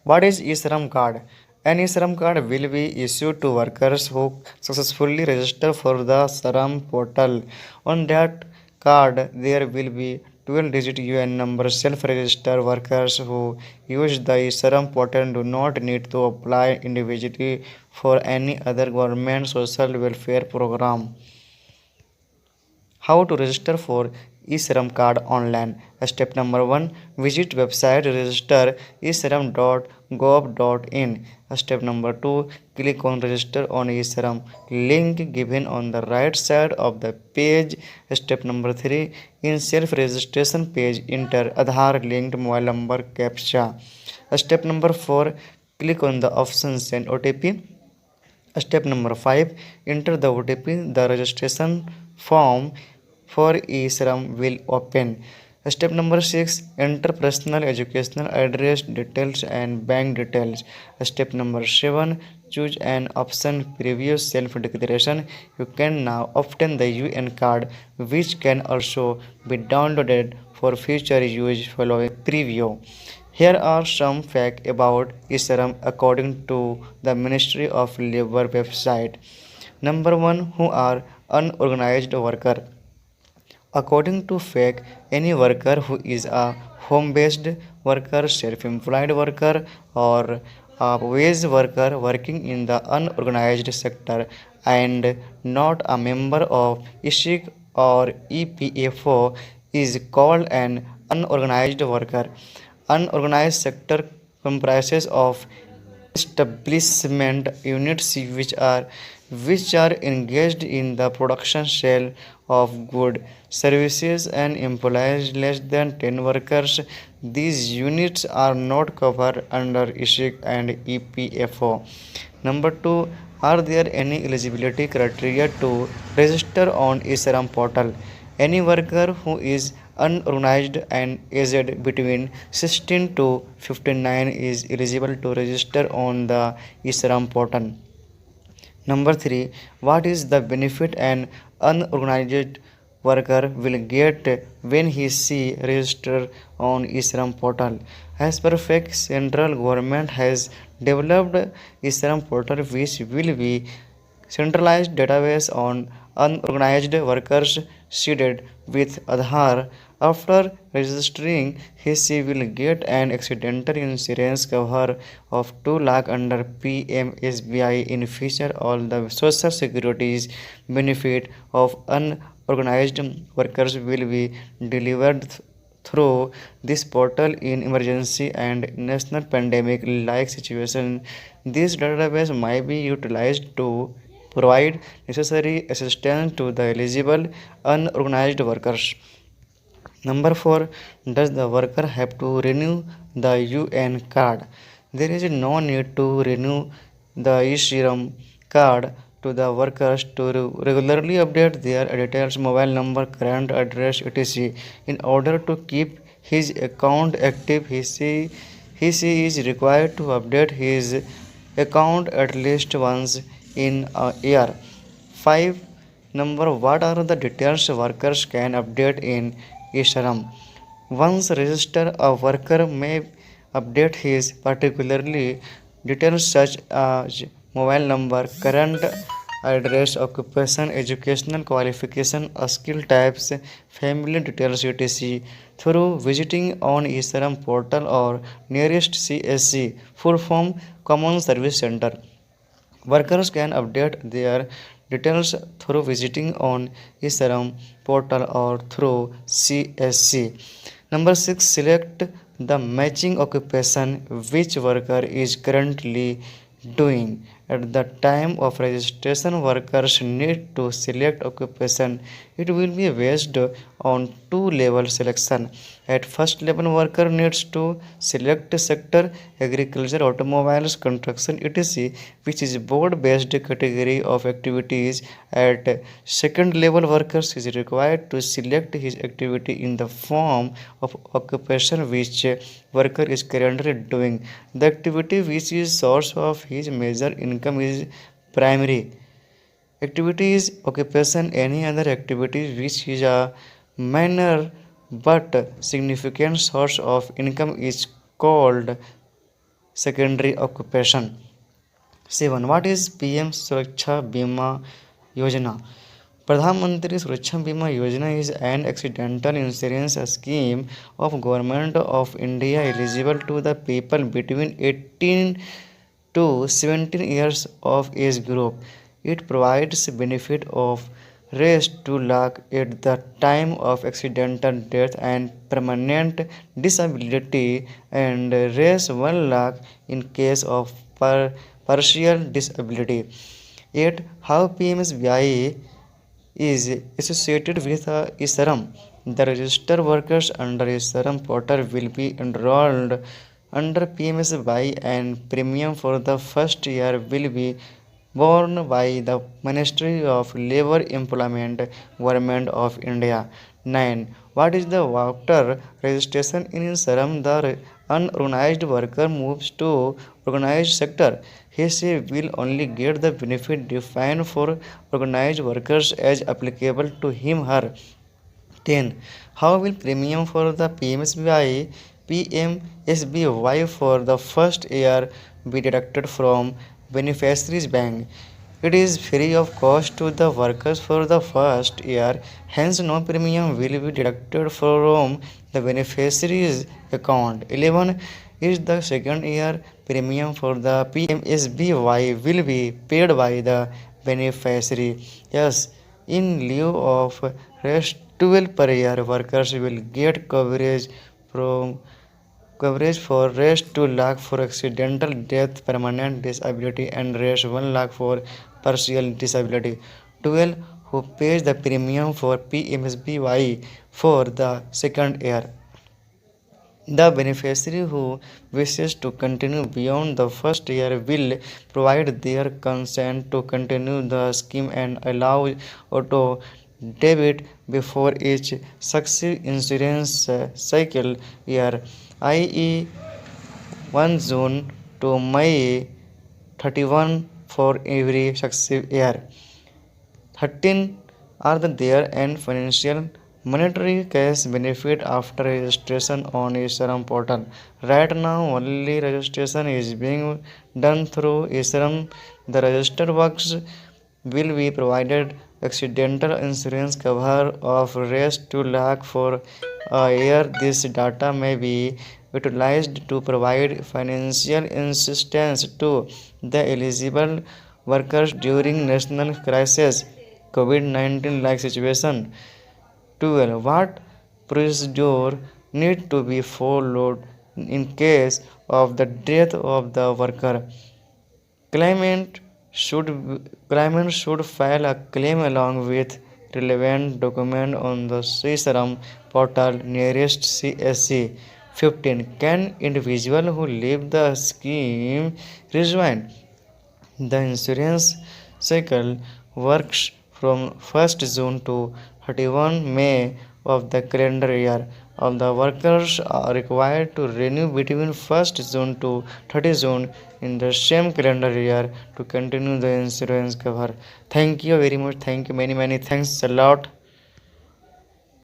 What is Esharm card? An Esharm card will be issued to workers who successfully register for the Esharm portal. On that card, there will be 12-digit UN number. Self-register workers who use the Esharm portal do not need to apply individually for any other government social welfare program. How to register for eSerum card online. Step number 1. Visit website register eserum.gov.in. Step number 2. Click on register on eSerum. Link given on the right side of the page. Step number 3. In self registration page, enter Aadhaar linked mobile number captcha. Step number 4. Click on the option send OTP. Step number 5. Enter the OTP. The registration form for eSerum will open. Step number 6. Enter personal educational address details and bank details. Step number 7. Choose an option previous self-declaration. You can now obtain the UN card, which can also be downloaded for future use following preview. Here are some facts about eSerum according to the Ministry of Labor website. Number 1. Who are unorganized worker? According to FAQ, any worker who is a home-based worker, self-employed worker, or a wage worker working in the unorganized sector and not a member of ISIC or EPFO is called an unorganized worker. Unorganized sector comprises of establishment units which are engaged in the production sale of goods, services and employs less than 10 workers. These units are not covered under ISIC and EPFO. Number 2. Are there any eligibility criteria to register on eSerum portal? Any worker who is unorganized and aged between 16 to 59 is eligible to register on the eSerum portal. Number 3. What is the benefit an unorganized worker will get when he register on eSerum portal? As per fact, central government has developed eSerum portal which will be centralized database on unorganized workers seeded with Aadhaar. After registering, he will get an accidental insurance cover of 2 lakh under PMSBI. In future, all the social securities benefit of unorganized workers will be delivered through this portal in emergency and national pandemic like situation. This database might be utilized to provide necessary assistance to the eligible unorganized workers. Number 4. Does the worker have to renew the UN card? There is no need to renew the eSerum card to the workers to regularly update their details, mobile number, current address, etc. In order to keep his account active, he is required to update his account at least once in a year. 5. Number, what are the details workers can update in eSerum? Once registered, a worker may update his particularly details such as mobile number, current address, occupation, educational qualification, skill types, family details, etc. through visiting on eSerum portal or nearest CSC, full form Common Service Center. Workers can update their details through visiting on eSerum portal or through CSC. Number 6. Select the matching occupation which worker is currently doing. At the time of registration, workers need to select occupation. It will be based on two-level selection. At first level, worker needs to select sector agriculture, automobiles, construction, etc., which is board-based category of activities. At second level, workers is required to select his activity in the form of occupation which worker is currently doing. The activity which is source of his major income is primary activity is occupation. Any other activity which is a minor but significant source of income is called secondary occupation. 7. What is PM Suraksha Bima Yojana? Pradhan Sureksha Bima Yojana is an accidental insurance scheme of Government of India eligible to the people between 18 to 17 years of age group. It provides benefit of Rs 2 lakh at the time of accidental death and permanent disability and Rs 1 lakh in case of partial disability. Yet, how PMSBI is associated with Esharm. The registered workers under Esharm portal will be enrolled under PMSBI and premium for the first year will be borne by the Ministry of Labour Employment, Government of India. 9. What is the voter registration in Esharm? The unorganized worker moves to organized sector. He will only get the benefit defined for organized workers as applicable to him/her. 10. How will premium for the PMSBY for the first year be deducted from beneficiary's bank? It is free of cost to the workers for the first year, hence no premium will be deducted from the beneficiary's account. 11. Is the second year premium for the PMSBY will be paid by the beneficiary? Yes, in lieu of rest 12 per year, workers will get from coverage for rest 2 lakh for accidental death, permanent disability, and rest 1 lakh for partial disability. 12. Who pays the premium for PMSBY for the second year? The beneficiary who wishes to continue beyond the first year will provide their consent to continue the scheme and allow auto debit before each successive insurance cycle year, i.e. 1 June to May 31 for every successive year. 13. Are there and financial monetary cash benefit after registration on Esharm portal? Right now, only registration is being done through Esharm. The registered works will be provided accidental insurance cover of Rs 2 lakh for a year. This data may be utilized to provide financial assistance to the eligible workers during national crisis COVID-19 like situation. 12. What procedure need to be followed in case of the death of the worker? Claimant should file a claim along with relevant document on the Esharm portal nearest CSC. 15. Can individual who leave the scheme rejoin? The insurance cycle works from 1st June to 31 May of the calendar year. All the workers are required to renew between 1st June to 30 June in the same calendar year to continue the insurance cover. Thank you very much. Thank you many thanks a lot.